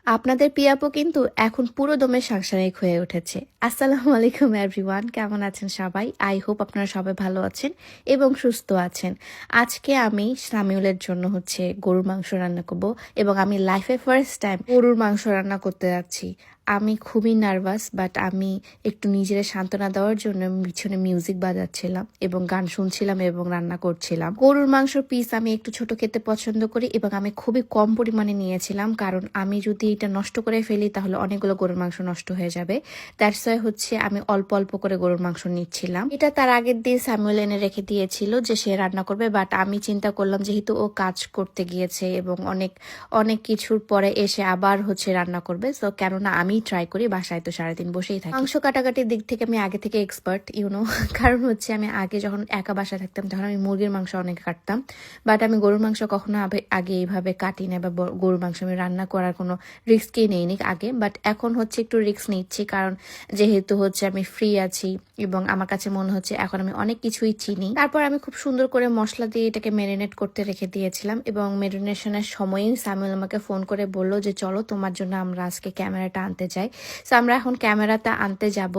আপনাদের পিয়াপু কিন্তু এখন পুরো দমে সাংসারিক হয়ে উঠেছে। আসসালামু আলাইকুম এভরিওয়ান, কেমন আছেন সবাই? আই হোপ আপনারা সবাই ভালো আছেন এবং সুস্থ আছেন। আজকে আমি সামিউলের জন্য গরুর মাংস রান্না করব এবং আমি লাইফে ফার্স্ট টাইম গরুর মাংস রান্না করতে যাচ্ছি। আমি খুবই নার্ভাস, বাট আমি একটু নিজের সান্ত্বনা দেওয়ার জন্য পিছনে মিউজিক বাজাচ্ছিলাম এবং গান শুনছিলাম এবং রান্না করছিলাম। গরুর মাংস পিস আমি একটু ছোট খেতে পছন্দ করি এবং আমি খুবই কম পরিমাণে নিয়েছিলাম, কারণ আমি যদি এটা নষ্ট করে ফেলি তাহলে অনেকগুলো গরুর মাংস নষ্ট হয়ে যাবে। দ্যাটস ওয়াই আমি অল্প অল্প করে গরুর মাংস নিচ্ছিলাম। এটা তার আগের দিন স্যামুয়েল এনে রেখে দিয়েছিল যে সে রান্না করবে, বাট আমি চিন্তা করলাম যেহেতু ও কাজ করতে গিয়েছে এবং অনেক অনেক কিছুর পরে এসে আবার রান্না করবে, তো কেননা আমি ট্রাই করি, বাসায় তো সারাদিন বসেই থাকি। মাংস কাটাকাটির দিক থেকে আমি আগে থেকে এক্সপার্ট, কারণ আমি আগে যখন একা বাসায় থাকতাম তখন আমি মুরগির মাংস অনেক কাটতাম, বাট আমি গরুর মাংস কখনো আগে এইভাবে কাটি না, বা গরুর মাংস আমি রান্না করার কোনো রিস্কই নেইনি আগে। বাট এখন একটু রিস্ক নিচ্ছি, কারণ যেহেতু আমি ফ্রি আছি এবং আমার কাছে মনে হচ্ছে এখন আমি অনেক কিছুই চিনি। তারপর আমি খুব সুন্দর করে মশলা দিয়ে এটাকে ম্যারিনেট করতে রেখে দিয়েছিলাম এবং ম্যারিনেশনের সময়ই স্যামুয়েল আমাকে ফোন করে বললো যে চলো তোমার জন্য আমরা আজকে ক্যামেরাটা আনতে যাই। তো আমরা এখন ক্যামেরাটা আনতে যাব।